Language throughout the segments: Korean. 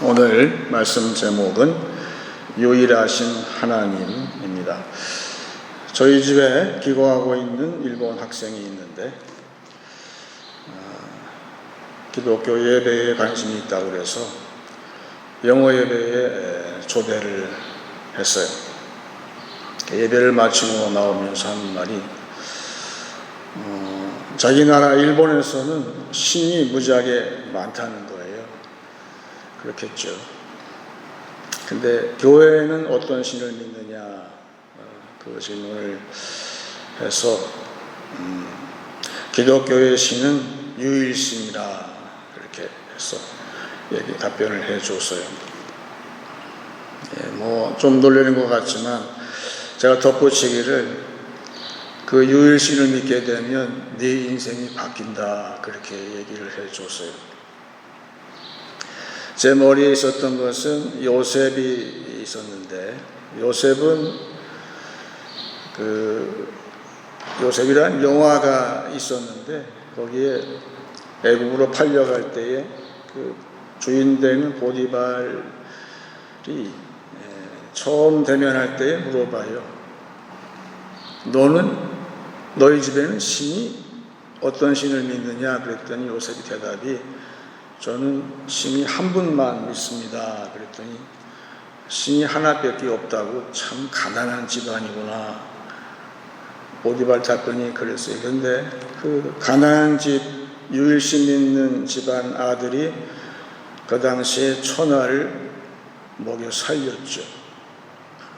오늘 말씀 제목은 유일하신 하나님입니다. 저희 집에 기거하고 있는 일본 학생이 있는데 기독교 예배에 관심이 있다고 그래서 영어 예배에 초대를 했어요. 예배를 마치고 나오면서 하는 말이 자기 나라 일본에서는 신이 무지하게 많다는 거예요. 그렇겠죠. 근데 교회는 어떤 신을 믿느냐 그 질문을 해서 기독교의 신은 유일신이라 그렇게 해서 답변을 해줬어요. 좀 놀리는 것 같지만 제가 덧붙이기를 그 유일신을 믿게 되면 네 인생이 바뀐다 그렇게 얘기를 해줬어요. 제 머리에 있었던 것은 요셉이 있었는데, 요셉은 요셉이란 영화가 있었는데, 거기에 애굽으로 팔려갈 때에 그 주인 되는 보디발이 처음 대면할 때에 물어봐요. 너희 집에는 신이 어떤 신을 믿느냐? 그랬더니 요셉이 대답이, 저는 신이 한 분만 믿습니다. 그랬더니 신이 하나밖에 없다고, 참 가난한 집안이구나. 보디발 답변이 그랬어요. 그런데 그 가난한 집 유일신 믿는 집안 아들이 그 당시에 천하를 먹여 살렸죠.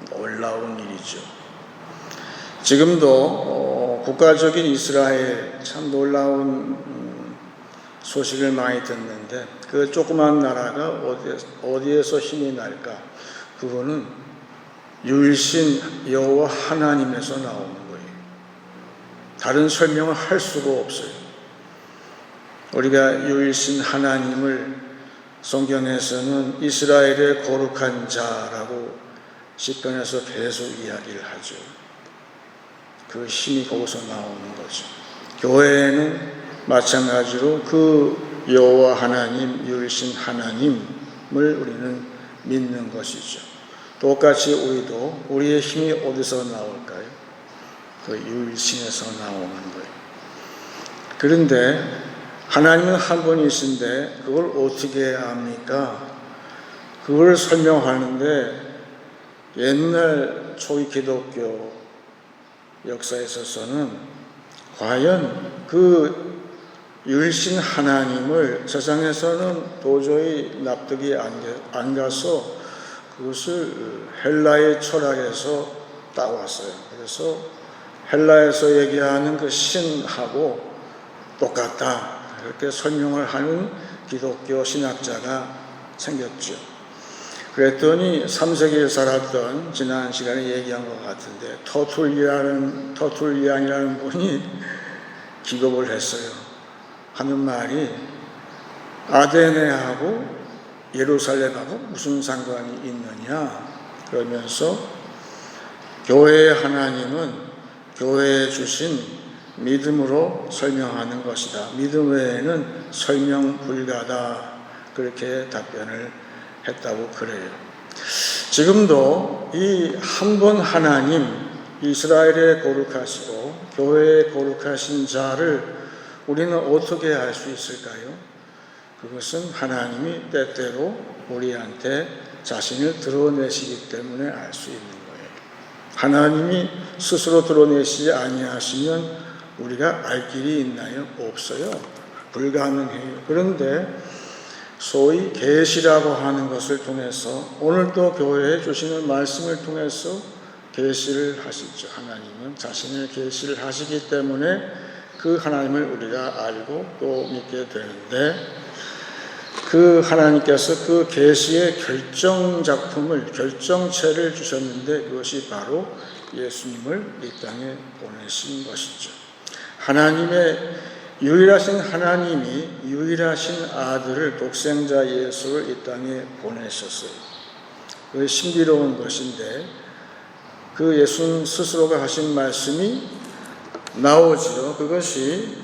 놀라운 일이죠. 지금도 국가적인 이스라엘 참 놀라운 소식을 많이 듣는데, 그 조그만 나라가 어디에서 힘이 날까? 그거는 유일신 여호와 하나님에서 나오는 거예요. 다른 설명을 할 수가 없어요. 우리가 유일신 하나님을 성경에서는 이스라엘의 거룩한 자라고 시편에서 계속 이야기를 하죠. 그 힘이 거기서 나오는 거죠. 교회에는 마찬가지로 그 여호와 하나님, 유일신 하나님을 우리는 믿는 것이죠. 똑같이 우리도 우리의 힘이 어디서 나올까요? 그 유일신에서 나오는 거예요. 그런데 하나님은 한 분이신데 그걸 어떻게 압니까? 그걸 설명하는데 옛날 초기 기독교 역사에 있어서는 과연 그 유일신 하나님을 세상에서는 도저히 납득이 안 가서 그것을 헬라의 철학에서 따왔어요. 그래서 헬라에서 얘기하는 그 신하고 똑같다, 이렇게 설명을 하는 기독교 신학자가 생겼죠. 그랬더니 3세기에 살았던, 지난 시간에 얘기한 것 같은데, 터툴리안이라는 분이 기겁을 했어요. 하는 말이, 아데네하고 예루살렘하고 무슨 상관이 있느냐? 그러면서 교회의 하나님은 교회에 주신 믿음으로 설명하는 것이다. 믿음 외에는 설명 불가다. 그렇게 답변을 했다고 그래요. 지금도 이 한 분 하나님, 이스라엘의 거룩하시고 교회의 거룩하신 자를 우리는 어떻게 알 수 있을까요? 그것은 하나님이 때때로 우리한테 자신을 드러내시기 때문에 알 수 있는 거예요. 하나님이 스스로 드러내시지 아니하시면 우리가 알 길이 있나요? 없어요. 불가능해요. 그런데 소위 계시라고 하는 것을 통해서, 오늘도 교회에 주시는 말씀을 통해서 계시를 하시죠. 하나님은 자신을 계시를 하시기 때문에 그 하나님을 우리가 알고 또 믿게 되는데, 그 하나님께서 그 계시의 결정작품을, 결정체를 주셨는데 그것이 바로 예수님을 이 땅에 보내신 것이죠. 하나님의 유일하신 하나님이 유일하신 아들을, 독생자 예수를 이 땅에 보내셨어요. 그 신비로운 것인데, 그 예수님 스스로가 하신 말씀이 나오지요. 그것이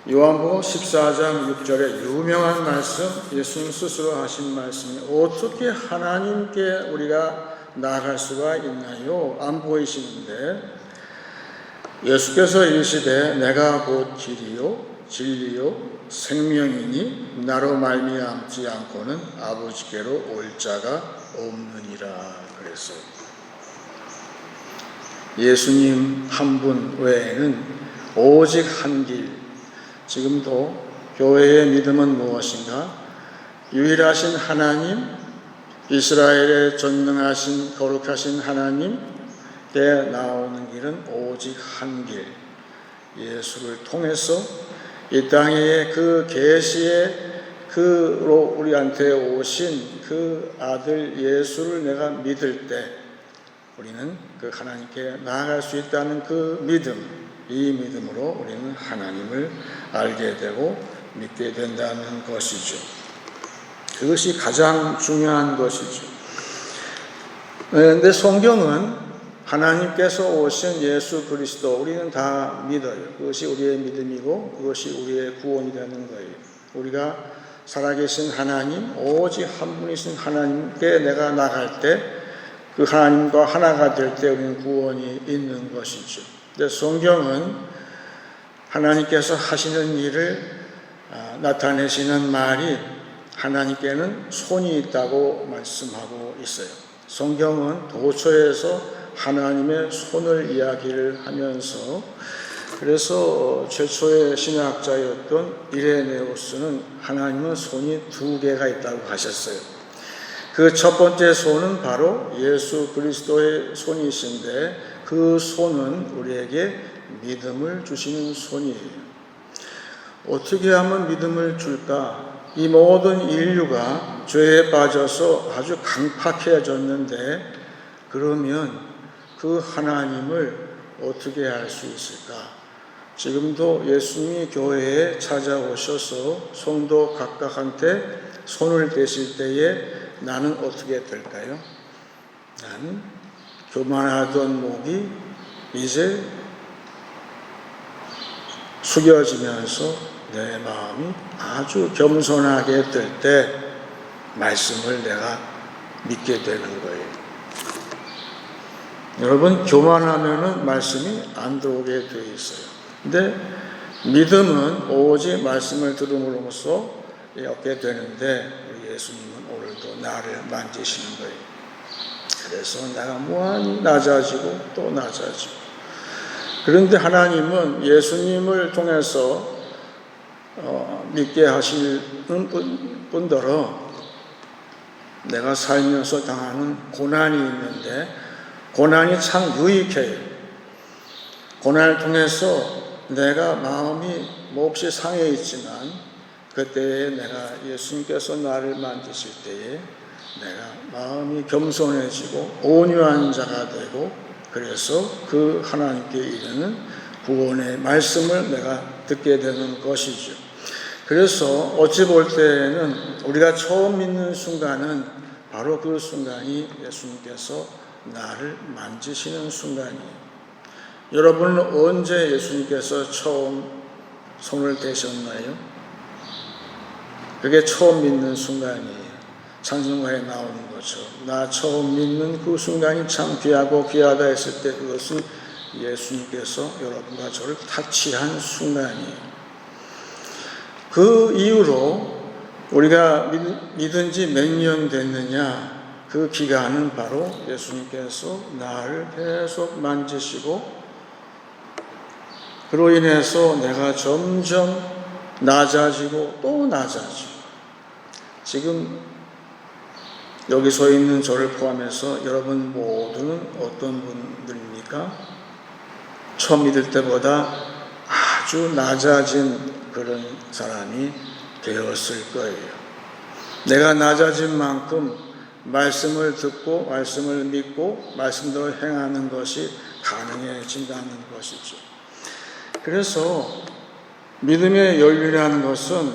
요한복음 14장 6절에 유명한 말씀, 예수님 스스로 하신 말씀이, 어떻게 하나님께 우리가 나아갈 수가 있나요? 안 보이시는데 예수께서 이르시되 내가 곧 길이요 진리요 생명이니 나로 말미암지 않고는 아버지께로 올 자가 없느니라 그랬어요. 예수님 한 분 외에는 오직 한 길. 지금도 교회의 믿음은 무엇인가? 유일하신 하나님, 이스라엘의 전능하신 거룩하신 하나님께 나오는 길은 오직 한 길. 예수를 통해서 이 땅에 그 계시의 그로 우리한테 오신 그 아들 예수를 내가 믿을 때 우리는 그 하나님께 나아갈 수 있다는 그 믿음, 이 믿음으로 우리는 하나님을 알게 되고 믿게 된다는 것이죠. 그것이 가장 중요한 것이죠. 그런데 성경은 하나님께서 오신 예수 그리스도 우리는 다 믿어요. 그것이 우리의 믿음이고 그것이 우리의 구원이 되는 거예요. 우리가 살아계신 하나님, 오직 한 분이신 하나님께 내가 나갈 때 그 하나님과 하나가 될 때 우리는 구원이 있는 것이죠. 근데 성경은 하나님께서 하시는 일을 나타내시는 말이 하나님께는 손이 있다고 말씀하고 있어요. 성경은 도처에서 하나님의 손을 이야기를 하면서 그래서 최초의 신학자였던 이레네우스는 하나님은 손이 두 개가 있다고 하셨어요. 그 첫 번째 손은 바로 예수 그리스도의 손이신데 그 손은 우리에게 믿음을 주시는 손이에요. 어떻게 하면 믿음을 줄까? 이 모든 인류가 죄에 빠져서 아주 강팍해졌는데 그러면 그 하나님을 어떻게 알 수 있을까? 지금도 예수님이 교회에 찾아오셔서 성도 각각한테 손을 대실 때에 나는 어떻게 될까요? 나는 교만하던 목이 이제 숙여지면서 내 마음이 아주 겸손하게 될 때 말씀을 내가 믿게 되는 거예요. 여러분, 교만하면은 말씀이 안 들어오게 되어 있어요. 근데 믿음은 오직 말씀을 들음으로써 얻게 되는데 우리 예수님은 오늘도 나를 만지시는 거예요. 그래서 내가 무한히 낮아지고 또 낮아지고. 그런데 하나님은 예수님을 통해서 믿게 하시는 분들은 내가 살면서 당하는 고난이 있는데 고난이 참 유익해요. 고난을 통해서 내가 마음이 몹시 상해 있지만 그때에 내가 예수님께서 나를 만지실 때에 내가 마음이 겸손해지고 온유한 자가 되고 그래서 그 하나님께 이르는 구원의 말씀을 내가 듣게 되는 것이죠. 그래서 어찌 볼 때에는 우리가 처음 믿는 순간은 바로 그 순간이 예수님께서 나를 만지시는 순간이에요. 여러분은 언제 예수님께서 처음 손을 대셨나요? 그게 처음 믿는 순간이에요. 찬송가에 나오는 것처럼 나 처음 믿는 그 순간이 참 귀하고 귀하다 했을 때 그것은 예수님께서 여러분과 저를 타치한 순간이에요. 그 이후로 우리가 믿은 지 몇 년 됐느냐, 그 기간은 바로 예수님께서 나를 계속 만지시고 그로 인해서 내가 점점 낮아지고 또 낮아지고. 지금 여기 서 있는 저를 포함해서 여러분 모두는 어떤 분들입니까? 처음 믿을 때보다 아주 낮아진 그런 사람이 되었을 거예요. 내가 낮아진 만큼 말씀을 듣고 말씀을 믿고 말씀대로 행하는 것이 가능해진다는 것이죠. 그래서 믿음의 열매라는 것은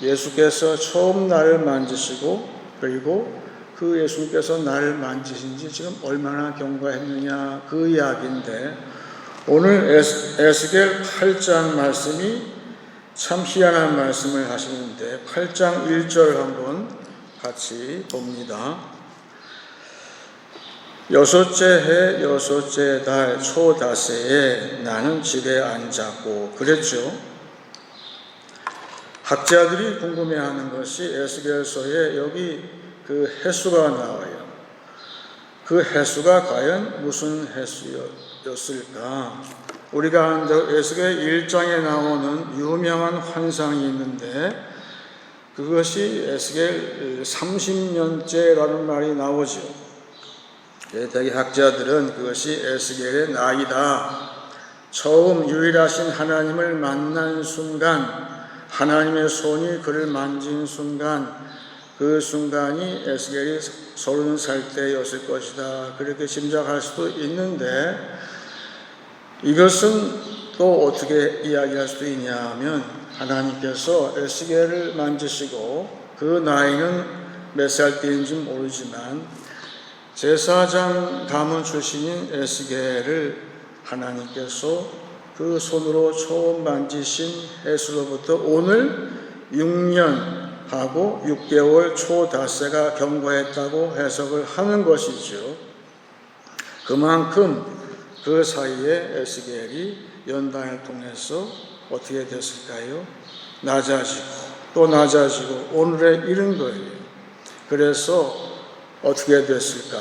예수께서 처음 나를 만지시고 그리고 그 예수님께서 나를 만지신 지 지금 얼마나 경과했느냐 그 이야기인데 오늘 에스겔 8장 말씀이 참 희한한 말씀을 하시는데 8장 1절 한번 같이 봅니다. 여섯째 해 여섯째 달 초다세에 나는 집에 앉았고 그랬죠. 학자들이 궁금해하는 것이 에스겔서에 여기 그 해수가 나와요. 그 해수가 과연 무슨 해수였을까? 우리가 에스겔 1장에 나오는 유명한 환상이 있는데 그것이 에스겔 30년째라는 말이 나오죠. 대개 학자들은 그것이 에스겔의 나이다. 처음 유일하신 하나님을 만난 순간 하나님의 손이 그를 만진 순간 그 순간이 에스겔이 30살 때였을 것이다. 그렇게 짐작할 수도 있는데 이것은 또 어떻게 이야기할 수도 있냐 하면 하나님께서 에스겔을 만지시고 그 나이는 몇 살 때인지 모르지만 제사장 가문 출신인 에스겔을 하나님께서 그 손으로 처음 만지신 해수로부터 오늘 6년하고 6개월 초닷새가 경과했다고 해석을 하는 것이죠. 그만큼 그 사이에 에스겔이 연단을 통해서 어떻게 됐을까요? 낮아지고 또 낮아지고 오늘에 이른 거예요. 그래서 어떻게 됐을까?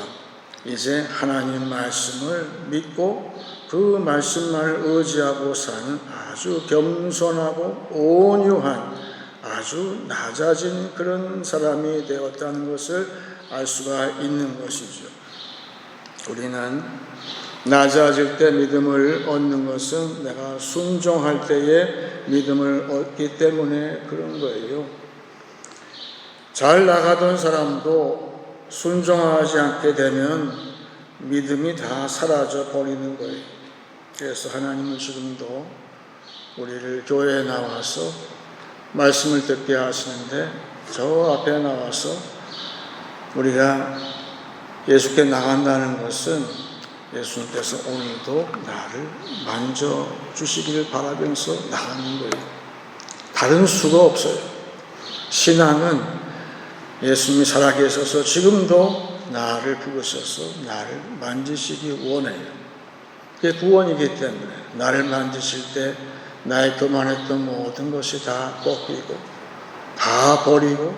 이제 하나님 말씀을 믿고 그 말씀만을 의지하고 사는 아주 겸손하고 온유한 아주 낮아진 그런 사람이 되었다는 것을 알 수가 있는 것이죠. 우리는 낮아질 때 믿음을 얻는 것은 내가 순종할 때에 믿음을 얻기 때문에 그런 거예요. 잘 나가던 사람도 순종하지 않게 되면 믿음이 다 사라져 버리는 거예요. 그래서 하나님은 지금도 우리를 교회에 나와서 말씀을 듣게 하시는데 저 앞에 나와서 우리가 예수께 나간다는 것은 예수님께서 오늘도 나를 만져주시기를 바라면서 나가는 거예요. 다른 수가 없어요. 신앙은 예수님이 살아계셔서 지금도 나를 부으셔서 나를 만지시기 원해요. 그게 구원이기 때문에 나를 만지실 때 나의 교만했던 모든 것이 다 꺾이고 다 버리고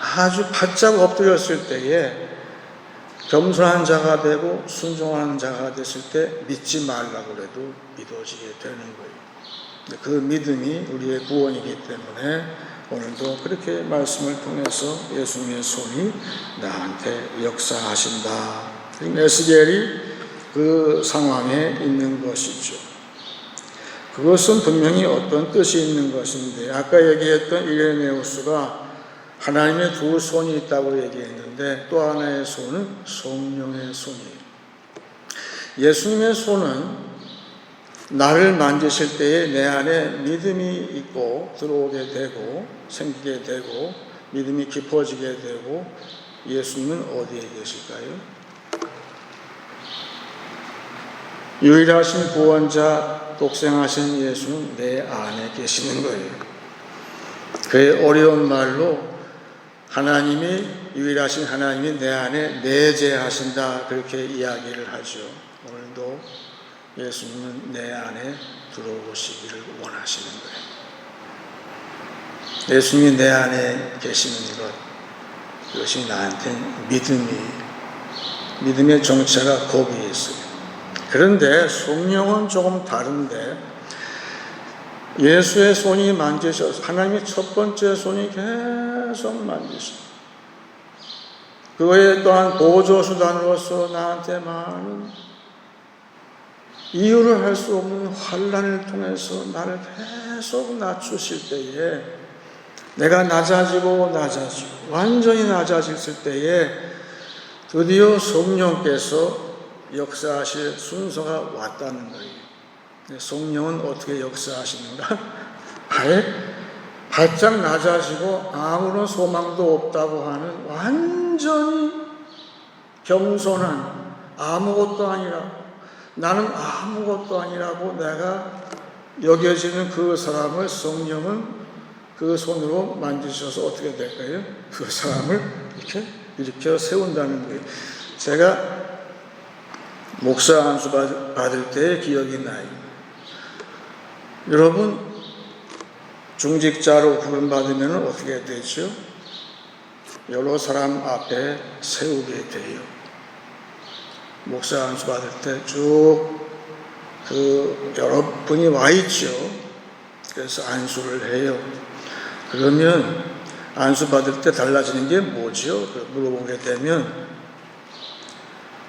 아주 바짝 엎드렸을 때에 겸손한 자가 되고 순종하는 자가 됐을 때 믿지 말라고 해도 믿어지게 되는 거예요. 그 믿음이 우리의 구원이기 때문에 오늘도 그렇게 말씀을 통해서 예수님의 손이 나한테 역사하신다. 에스겔이 그 상황에 있는 것이죠. 그것은 분명히 어떤 뜻이 있는 것인데 아까 얘기했던 이레네우스가 하나님의 두 손이 있다고 얘기했는데 또 하나의 손은 성령의 손이에요. 예수님의 손은 나를 만지실 때에 내 안에 믿음이 있고 들어오게 되고 생기게 되고 믿음이 깊어지게 되고 예수님은 어디에 계실까요? 유일하신 구원자 독생하신 예수는 내 안에 계시는 거예요. 그의 어려운 말로 하나님이 유일하신 하나님이 내 안에 내재하신다 그렇게 이야기를 하죠. 오늘도 예수님은 내 안에 들어오시기를 원하시는 거예요. 예수님이 내 안에 계시는 것 그것이 나한테는 믿음의 정체가 거기에 있어요. 그런데 성령은 조금 다른데 예수의 손이 만지셔서 하나님의 첫 번째 손이 계속 만지셔. 그거에 또한 보조수단으로서 나한테 많은 이유를 할 수 없는 환난을 통해서 나를 계속 낮추실 때에 내가 낮아지고 완전히 낮아졌을 때에 드디어 성령께서 역사하실 순서가 왔다는 거예요. 성령은 어떻게 역사하시는가? 바짝 낮아지고 아무런 소망도 없다고 하는 완전히 겸손한 아무것도 아니라고 나는 아무것도 아니라고 내가 여겨지는 그 사람을 성령은 그 손으로 만지셔서 어떻게 될까요? 그 사람을 이렇게 일으켜 세운다는 거예요. 제가 목사 안수 받을 때의 기억이 나요. 여러분 중직자로 구원받으면 어떻게 되죠? 여러 사람 앞에 세우게 돼요. 목사 안수 받을 때 쭉 여러분이 와 있죠. 그래서 안수를 해요. 그러면 안수 받을 때 달라지는 게 뭐죠? 물어보게 되면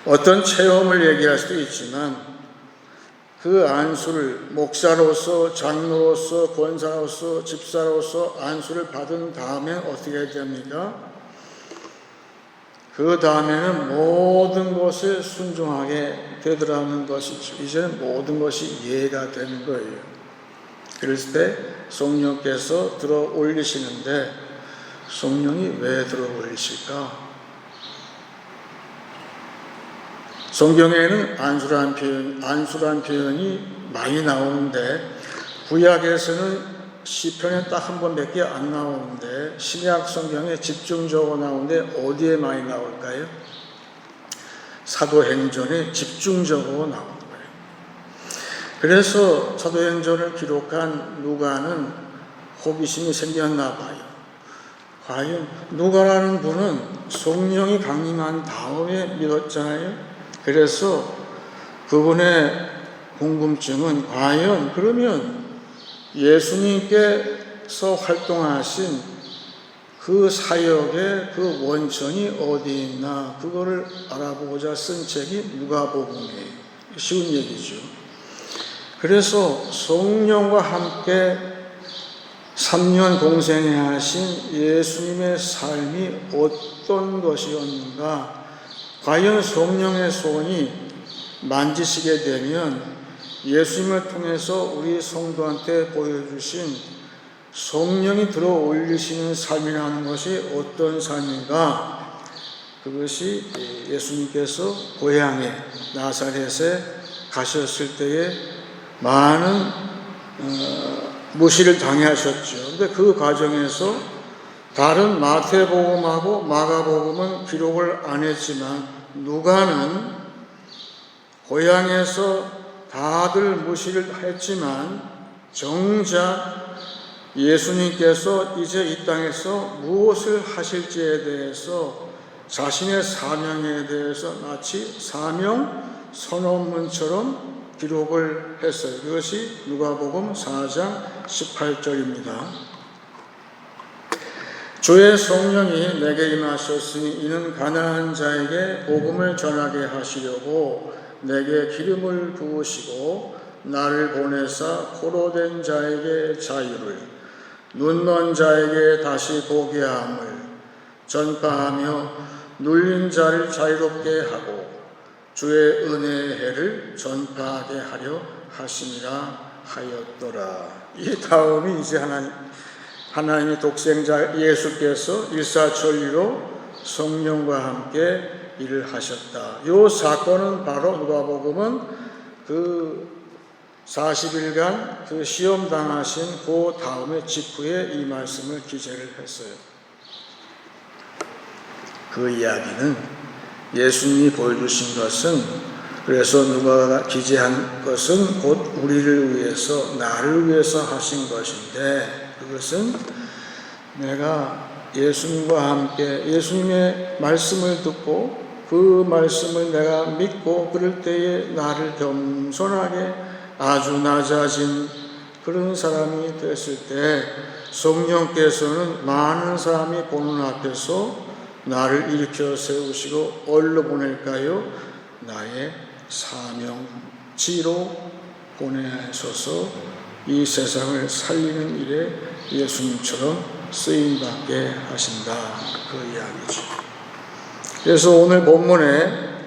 어떤 체험을 얘기할 수도 있지만 그 안수를 목사로서 장로로서 권사로서 집사로서 안수를 받은 다음에 어떻게 됩니까? 그 다음에는 모든 것을 순종하게 되더라는 것이죠. 이제는 모든 것이 이해가 되는 거예요. 그랬을 때 성령께서 들어 올리시는데 성령이 왜 들어올리실까? 성경에는 안수란 표현이 많이 나오는데 구약에서는 시편에 딱 한 번밖에 안 나오는데 신약 성경에 집중적으로 나오는데 어디에 많이 나올까요? 사도행전에 집중적으로 나오는 거예요. 그래서 사도행전을 기록한 누가는 호기심이 생겼나 봐요. 과연 누가라는 분은 성령이 강림한 다음에 믿었잖아요. 그래서 그분의 궁금증은 과연 그러면 예수님께서 활동하신 그 사역의 그 원천이 어디 있나 그거를 알아보고자 쓴 책이 누가복음이에요. 쉬운 얘기죠. 그래서 성령과 함께 3년 공생해 하신 예수님의 삶이 어떤 것이었는가, 과연 성령의 손이 만지시게 되면 예수님을 통해서 우리 성도한테 보여주신 성령이 들어 올리시는 삶이라는 것이 어떤 삶인가, 그것이 예수님께서 고향에 나사렛에 가셨을 때에 많은 무시를 당하셨죠. 그런데 그 과정에서 다른 마태복음하고 마가복음은 기록을 안 했지만 누가는 고향에서 다들 무시를 했지만 정작 예수님께서 이제 이 땅에서 무엇을 하실지에 대해서 자신의 사명에 대해서 마치 사명 선언문처럼 기록을 했어요. 그것이 누가복음 4장 18절입니다. 주의 성령이 내게 임하셨으니 이는 가난한 자에게 복음을 전하게 하시려고 내게 기름을 부으시고 나를 보내사 포로된 자에게 자유를, 눈먼 자에게 다시 보게 함을 전파하며 눌린 자를 자유롭게 하고 주의 은혜의 해를 전파하게 하려 하심이라 하였더라. 이 다음이 이제 하나님의 독생자 예수께서 일사천리로 성령과 함께 일을 하셨다. 이 사건은 바로 누가복음은 그 40일간 그 시험 당하신 그 다음에 직후에 이 말씀을 기재를 했어요. 그 이야기는 예수님이 보여주신 것은, 그래서 누가가 기재한 것은 곧 우리를 위해서, 나를 위해서 하신 것인데, 그것은 내가 예수님과 함께 예수님의 말씀을 듣고 그 말씀을 내가 믿고 그럴 때에 나를 겸손하게 아주 낮아진 그런 사람이 됐을 때 성령께서는 많은 사람이 보는 앞에서 나를 일으켜 세우시고 어디로 보낼까요? 나의 사명지로 보내셔서 이 세상을 살리는 일에 예수님처럼 쓰임받게 하신다, 그 이야기죠. 그래서 오늘 본문에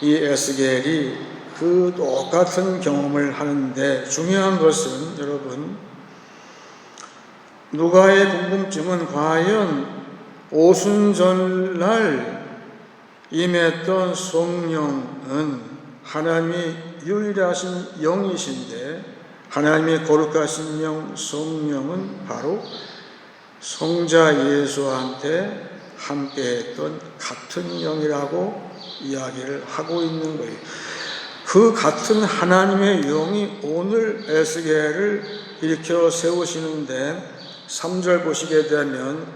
이 에스겔이 그 똑같은 경험을 하는데 중요한 것은 여러분, 누가의 궁금증은 과연 오순절날 임했던 성령은 하나님의 유일하신 영이신데, 하나님의 거룩하신 영 성령은 바로 성자 예수한테 함께했던 같은 영이라고 이야기를 하고 있는 거예요. 그 같은 하나님의 영이 오늘 에스겔을 일으켜 세우시는데 3절 보시게 되면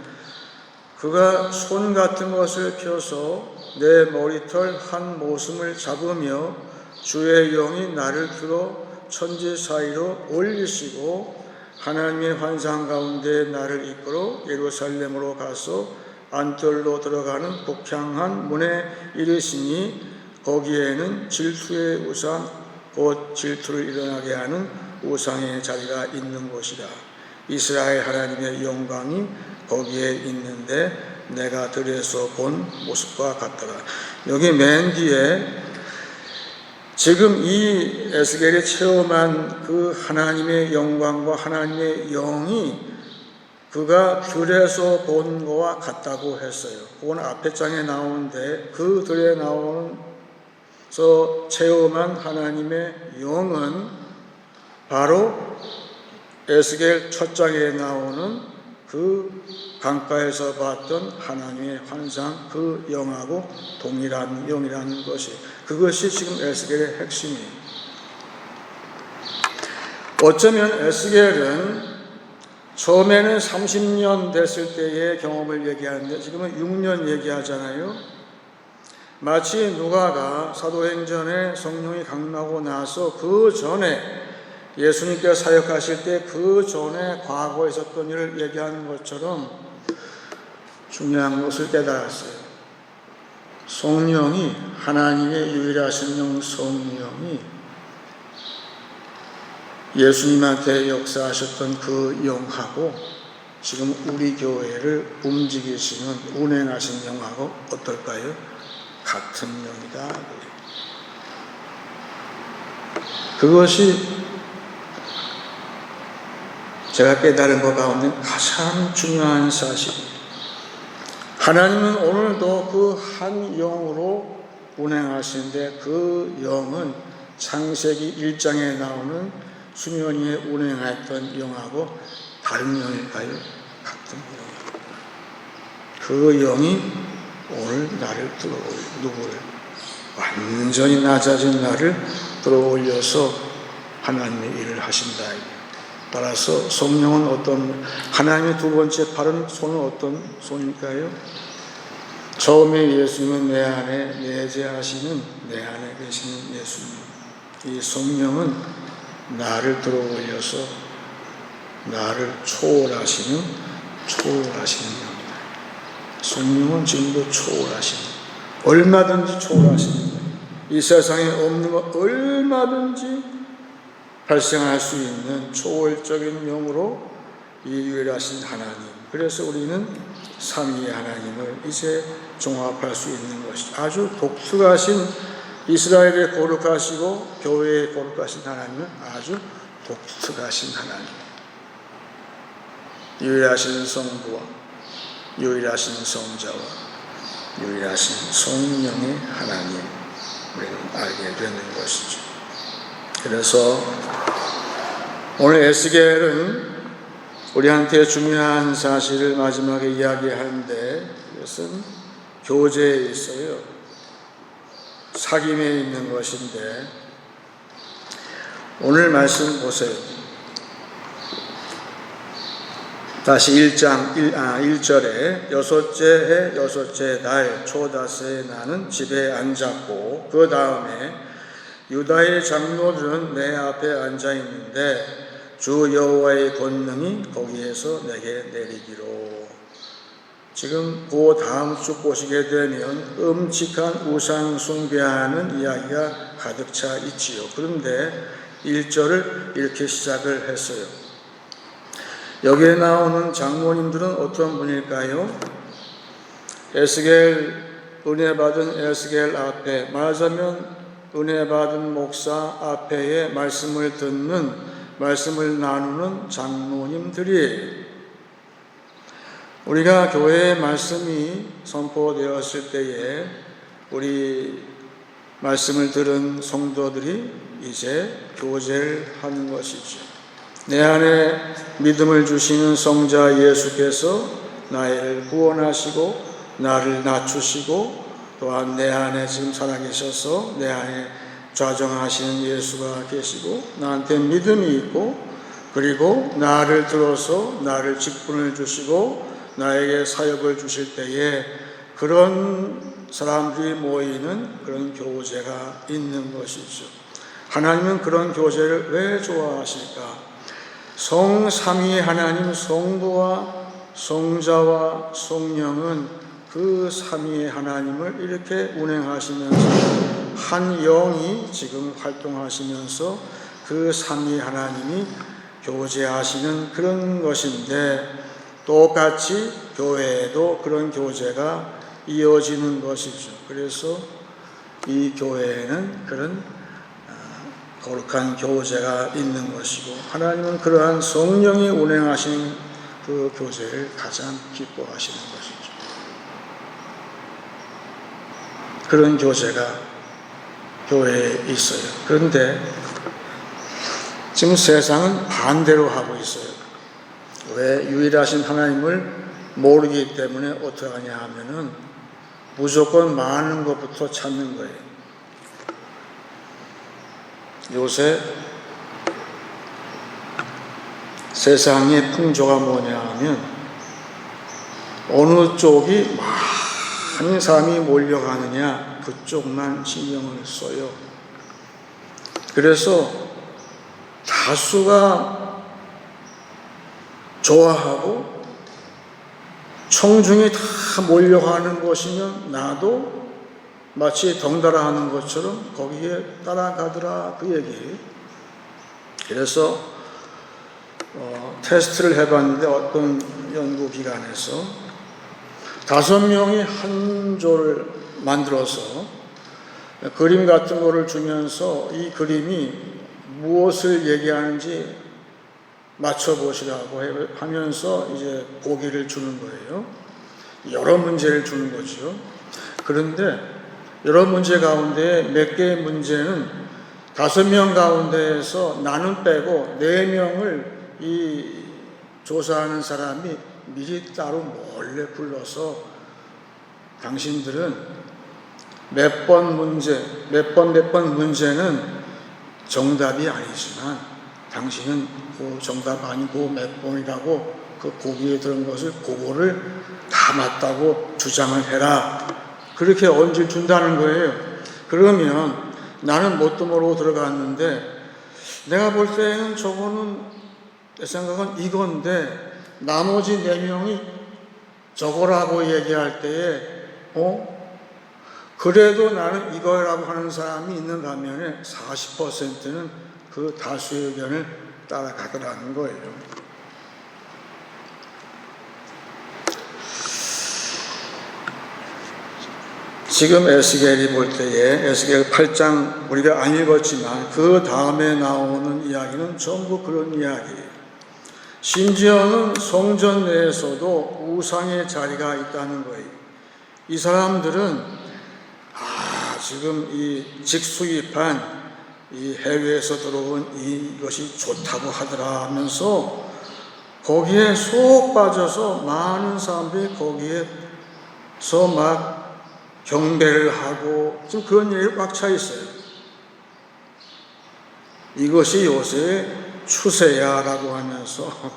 그가 손 같은 것을 펴서 내 머리털 한 모슴을 잡으며 주의 영이 나를 들어 천지 사이로 올리시고 하나님의 환상 가운데 나를 이끌어 예루살렘으로 가서 안뜰로 들어가는 복향한 문에 이르시니 거기에는 질투의 우상 곧 질투를 일어나게 하는 우상의 자리가 있는 곳이다. 이스라엘 하나님의 영광이 거기에 있는데 내가 들에서 본 모습과 같더라. 여기 맨 뒤에 지금 이 에스겔이 체험한 그 하나님의 영광과 하나님의 영이 그가 들에서 본 거와 같다고 했어요. 그건 앞에 장에 나오는데 그 들에 나오면서 체험한 하나님의 영은 바로 에스겔 첫 장에 나오는 그 강가에서 봤던 하나님의 환상 그 영하고 동일한 영이라는 것이, 그것이 지금 에스겔의 핵심이에요. 어쩌면 에스겔은 처음에는 30년 됐을 때의 경험을 얘기하는데 지금은 6년 얘기하잖아요. 마치 누가가 사도행전에 성령이 강림하고 나서 그 전에 예수님께서 사역하실 때 그 전에 과거에 있었던 일을 얘기하는 것처럼 중요한 것을 깨달았어요. 성령이, 하나님의 유일하신 영 성령이 예수님한테 역사하셨던 그 영하고 지금 우리 교회를 움직이시는 운행하신 영하고 어떨까요? 같은 영이다. 그것이 제가 깨달은 것 가운데 가장 중요한 사실이에요. 하나님은 오늘도 그 한 영으로 운행하시는데 그 영은 창세기 1장에 나오는 수면위에 운행했던 영하고 다른 영일까요? 같은 영이에요. 그 영이 오늘 나를 누구를 완전히 낮아진 나를 들어올려서 하나님의 일을 하신다. 따라서 성령은 하나님의 두 번째 바른 손은 어떤 손일까요? 처음에 예수님은 내 안에 내재하시는, 내 안에 계시는 예수님. 이 성령은 나를 들어올려서 나를 초월하시는 영입니다. 성령은 지금도 초월하시는, 얼마든지 초월하시는 거예요. 이 세상에 없는 것 얼마든지 발생할 수 있는 초월적인 영으로 이 유일하신 하나님. 그래서 우리는 삼위의 하나님을 이제 종합할 수 있는 것이죠. 아주 독특하신, 이스라엘의 거룩하시고 교회의 거룩하신 하나님은 아주 독특하신 하나님. 유일하신 성부와 유일하신 성자와 유일하신 성령의 하나님, 우리는 알게 되는 것이죠. 그래서 오늘 에스겔은 우리한테 중요한 사실을 마지막에 이야기하는데, 이것은 교제에 있어요. 사귐에 있는 것인데, 오늘 말씀 보세요. 다시 1절에 여섯째 해 여섯째 달 초다스에 나는 집에 앉았고 그 다음에 유다의 장로들은 내 앞에 앉아 있는데 주 여호와의 권능이 거기에서 내게 내리기로. 지금 그 다음 주 보시게 되면 음직한 우상 숭배하는 이야기가 가득 차 있지요. 그런데 1절을 이렇게 시작을 했어요. 여기에 나오는 장로님들은 어떤 분일까요? 은혜 받은 에스겔 앞에, 말하자면 은혜 받은 목사 앞에의 말씀을 듣는, 말씀을 나누는 장로님들이에요. 우리가 교회의 말씀이 선포되었을 때에 우리 말씀을 들은 성도들이 이제 교제를 하는 것이죠. 내 안에 믿음을 주시는 성자 예수께서 나를 구원하시고 나를 낮추시고 또한 내 안에 지금 살아계셔서 내 안에 좌정하시는 예수가 계시고 나한테 믿음이 있고 그리고 나를 들어서 나를 직분을 주시고 나에게 사역을 주실 때에 그런 사람들이 모이는 그런 교제가 있는 것이죠. 하나님은 그런 교제를 왜 좋아하실까? 성삼위의 하나님, 성부와 성자와 성령은 그 삼위의 하나님을 이렇게 운행하시면서 한 영이 지금 활동하시면서 그 삼위의 하나님이 교제하시는 그런 것인데, 똑같이 교회에도 그런 교제가 이어지는 것이죠. 그래서 이 교회에는 그런 거룩한 교제가 있는 것이고, 하나님은 그러한 성령이 운행하신 그 교제를 가장 기뻐하시는 것이죠. 그런 교제가 교회에 있어요. 그런데 지금 세상은 반대로 하고 있어요. 왜? 유일하신 하나님을 모르기 때문에 어떻게 하냐 하면은 무조건 많은 것부터 찾는 거예요. 요새 세상의 풍조가 뭐냐 하면 어느 쪽이 많은 사람이 몰려가느냐 그쪽만 신경을 써요. 그래서 다수가 좋아하고 청중이 다 몰려가는 것이면 나도 마치 덩달아 하는 것처럼 거기에 따라가더라 그 얘기예요. 그래서 테스트를 해봤는데 어떤 연구기관에서 5명이 한 조를 만들어서 그림 같은 거를 주면서 이 그림이 무엇을 얘기하는지 맞춰보시라고 하면서 이제 보기를 주는 거예요. 여러 문제를 주는 거죠. 그런데 여러 문제 가운데 몇 개의 문제는 5명 가운데에서 나는 빼고 4명을 이 조사하는 사람이 미리 따로 몰래 불러서 당신들은 몇 번 문제는 정답이 아니지만 당신은 그 정답 아니고 몇 번이라고 그 보기에 들은 것을 그거를 다 맞다고 주장을 해라. 그렇게 언질 준다는 거예요. 그러면 나는 뭣도 모르고 들어갔는데 내가 볼 때는 저거는 내 생각은 이건데 나머지 4명이 저거라고 얘기할 때에 그래도 나는 이거라고 하는 사람이 있는 반면에 40%는 그 다수의 의견을 따라가더라는 거예요. 지금 에스겔이 볼 때에 에스겔 8장 우리가 안 읽었지만 그 다음에 나오는 이야기는 전부 그런 이야기예요. 심지어는 성전 내에서도 우상의 자리가 있다는 거예요. 이 사람들은 지금 이 직수입한 이 해외에서 들어온 이것이 좋다고 하더라 하면서 거기에 쏙 빠져서 많은 사람들이 거기에서 막 경배를 하고 지금 그런 얘기가 꽉 차 있어요. 이것이 요새 추세야라고 하면서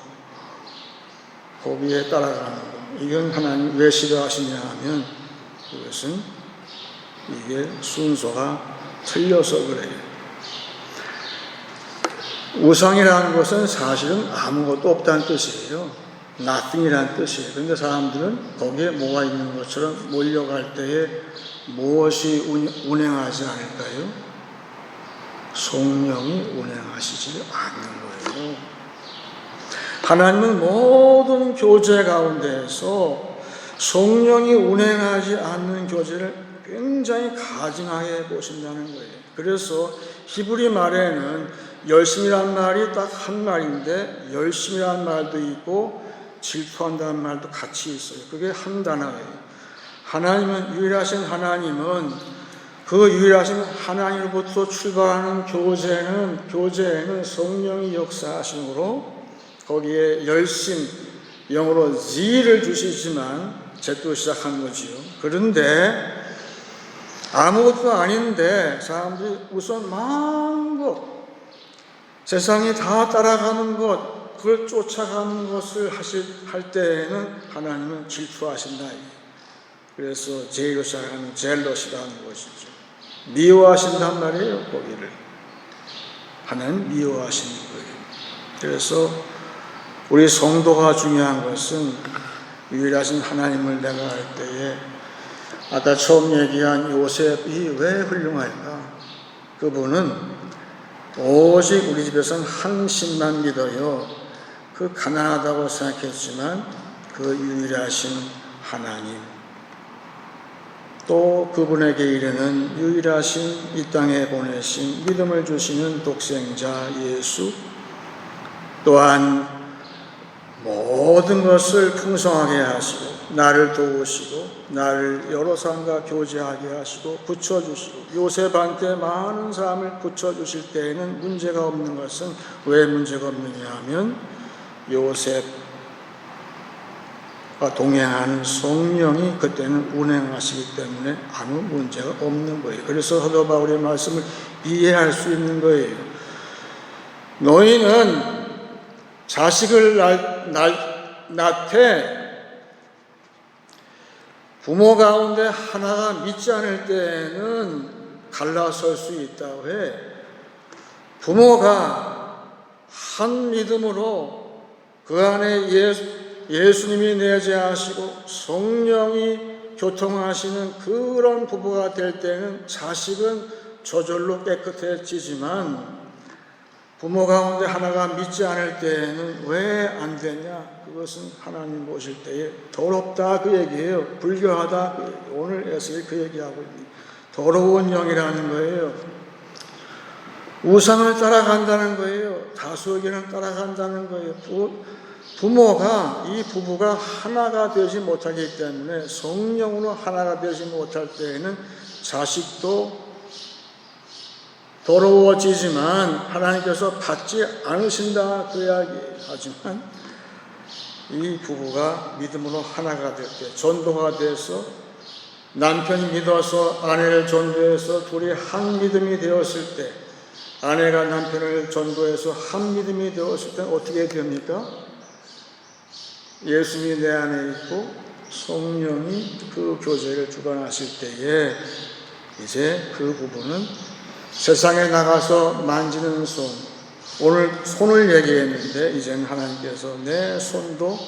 거기에 따라가는 거. 이건 하나님 왜 싫어하시냐 하면 그것은 이게 순서가 틀려서 그래요. 우상이라는 것은 사실은 아무것도 없다는 뜻이에요. nothing이라는 뜻이에요. 그런데 사람들은 거기에 뭐가 있는 것처럼 몰려갈 때에 무엇이 운행하지 않을까요? 성령이 운행하시지 않는 거예요. 하나님은 모든 교제 가운데에서 성령이 운행하지 않는 교제를 굉장히 가증하게 보신다는 거예요. 그래서 히브리 말에는 열심이라는 말이 딱 한 말인데 열심이라는 말도 있고 질투한다는 말도 같이 있어요. 그게 한 단어예요. 하나님은 유일하신 하나님은 그 유일하신 하나님으로부터 출발하는 교제에는 성령이 역사하심으로 거기에 열심, 영어로 zeal을 주시지만 제또 시작한 거지요. 그런데 아무것도 아닌데 사람들이 우선 많은 것, 세상이 다 따라가는 것, 그걸 쫓아가는 것을 할 때에는 하나님은 질투하신다. 그래서 제일로 시작하는 젤러시라는 것이죠. 미워하신단 말이에요. 거기를 하나님 미워하시는 거예요. 그래서 우리 성도가 중요한 것은 유일하신 하나님을 내가 할 때에 아까 처음 얘기한 요셉이 왜 훌륭할까? 그분은 오직 우리 집에서는 한 신만 믿어요. 그 가난하다고 생각했지만 그 유일하신 하나님, 또 그분에게 이르는 유일하신 이 땅에 보내신 믿음을 주시는 독생자 예수, 또한 모든 것을 풍성하게 하시고 나를 도우시고 나를 여러 사람과 교제하게 하시고 붙여주시고 요셉한테 많은 사람을 붙여주실 때에는 문제가 없는 것은 왜 문제가 없느냐 하면 요셉과 동행하는 성령이 그때는 운행하시기 때문에 아무 문제가 없는 거예요. 그래서 사도 바울의 말씀을 이해할 수 있는 거예요. 너희는 자식을 낳되 부모 가운데 하나가 믿지 않을 때에는 갈라설 수 있다고 해. 부모가 한 믿음으로 그 안에 예수님이 내재하시고 성령이 교통하시는 그런 부부가 될 때는 자식은 저절로 깨끗해지지만 부모 가운데 하나가 믿지 않을 때에는 왜 안 되냐? 그것은 하나님 보실 때에 더럽다 그 얘기예요. 불교하다 그 얘기. 오늘 에스겔 그 얘기하고 있는 더러운 영이라는 거예요. 우상을 따라간다는 거예요. 다수 의견을 따라간다는 거예요. 부모가 이 부부가 하나가 되지 못하기 때문에 성령으로 하나가 되지 못할 때에는 자식도 더러워지지만 하나님께서 받지 않으신다 그 이야기. 하지만 이 부부가 믿음으로 하나가 될 때 전도가 돼서 남편이 믿어서 아내를 전도해서 둘이 한 믿음이 되었을 때 아내가 남편을 전도해서 한 믿음이 되었을 때 어떻게 됩니까? 예수님이 내 안에 있고 성령이 그 교제를 주관하실 때에 이제 그 부부는 세상에 나가서 만지는 손, 오늘 손을 얘기했는데 이제는 하나님께서 내 손도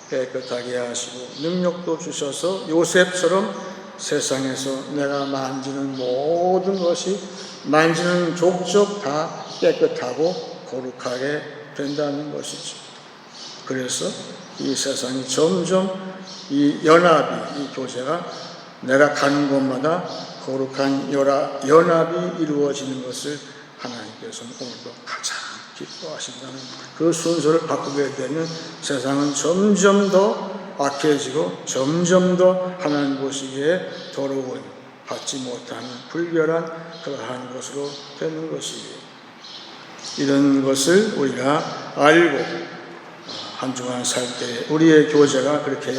깨끗하게 하시고 능력도 주셔서 요셉처럼 세상에서 내가 만지는 모든 것이 만지는 족족 다 깨끗하고 거룩하게 된다는 것이죠. 그래서 이 세상이 점점 이 연합이, 이 교제가 내가 가는 곳마다 거룩한 연합이 이루어지는 것을 하나님께서는 오늘도 가장 기뻐하신다는 그 순서를 바꾸게 되면 세상은 점점 더 악해지고 점점 더 하나님 보시기에 더러운 받지 못하는 불결한 그러한 것으로 되는 것이에요. 이런 것을 우리가 알고 한 주간 살 때 우리의 교제가 그렇게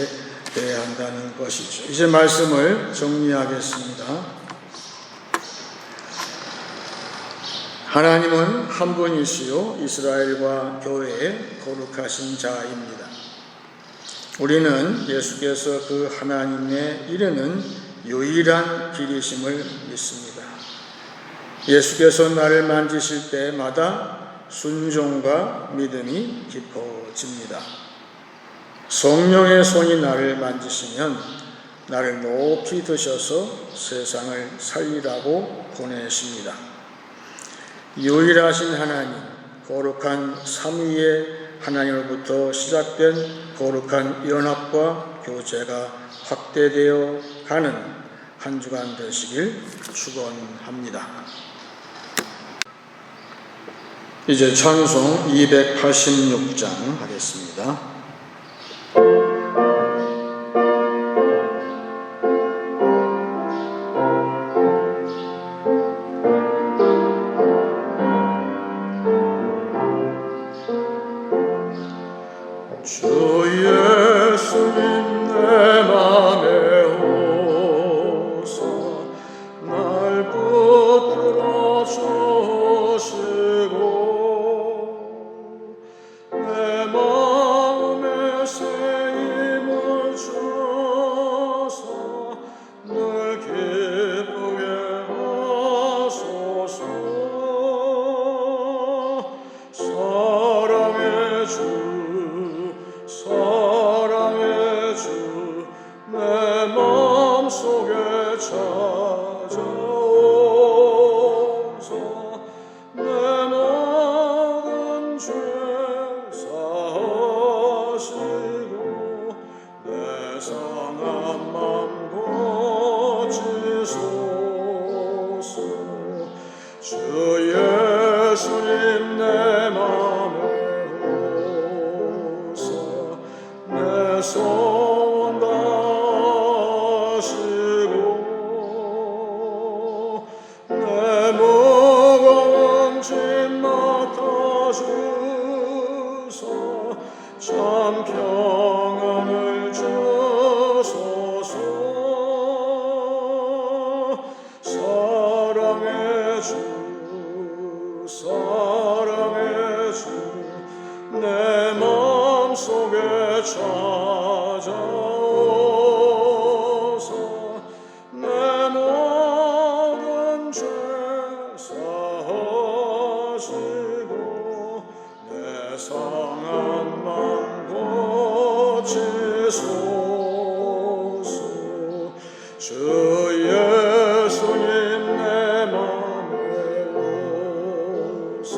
돼야 한다는 것이죠. 이제 말씀을 정리하겠습니다. 하나님은 한 분이시요 이스라엘과 교회의 거룩하신 자입니다. 우리는 예수께서 그 하나님에 이르는 유일한 길이심을 믿습니다. 예수께서 나를 만지실 때마다 순종과 믿음이 깊어집니다. 성령의 손이 나를 만지시면 나를 높이 드셔서 세상을 살리라고 보내십니다. 유일하신 하나님, 거룩한 삼위의 하나님으로부터 시작된 거룩한 연합과 교제가 확대되어 가는 한 주간 되시길 축원합니다. 이제 찬송 286장 하겠습니다. 내 마음에 참 평안을 주소서. 사랑의 주 사랑의 주 내 맘속에 찾아오사 내 모든 죄 사하시고 내 상한 맘 고치소서. 주 예수님 내 맘에 오사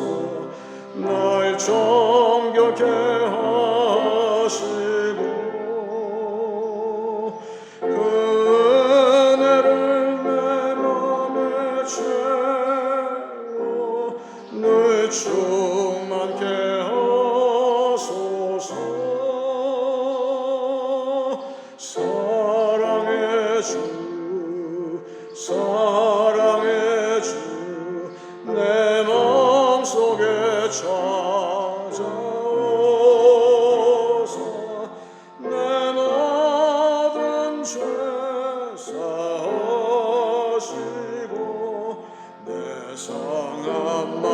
날 정결케 하시고 그 은혜를 내 맘에 채워 늘 충만케 하소서. 사랑의 주 사랑의 주 내 맘속에 찾아오사 내 모든 죄 사하시고 내 상한 맘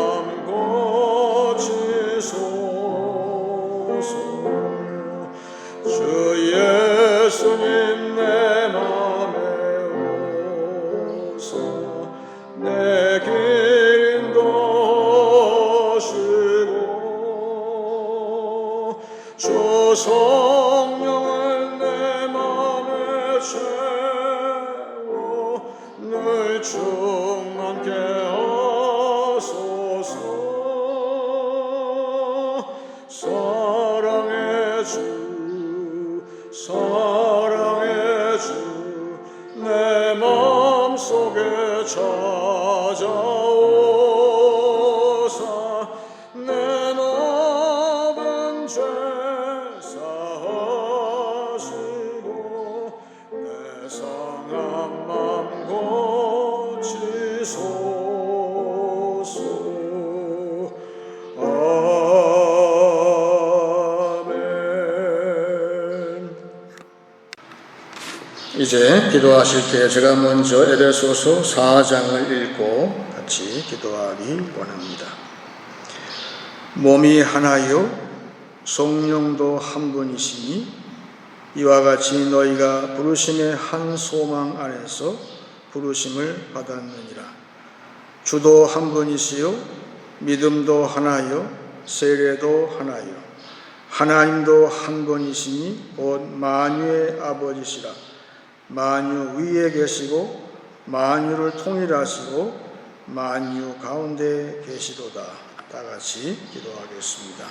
고치소서. 주 예수님 내 맘에 오사 내 길 인도하시고 주 성령을 내 맘에 채워 늘 충만케 하소서. 사랑의 주 사랑의 주 내 맘속에 찾아오사 내 모든 죄 사하시고 내 상한 맘 고치소서. 이제 기도하실 때 제가 먼저 에베소서 4장을 읽고 같이 기도하기 원합니다. 몸이 하나요 성령도 한 분이시니 이와 같이 너희가 부르심의 한 소망 안에서 부르심을 받았느니라. 주도 한 분이시요 믿음도 하나요 세례도 하나요 하나님도 한 분이시니 곧 만유의 아버지시라. 만유 위에 계시고 만유를 통일하시고 만유 가운데 계시도다. 다 같이 기도하겠습니다.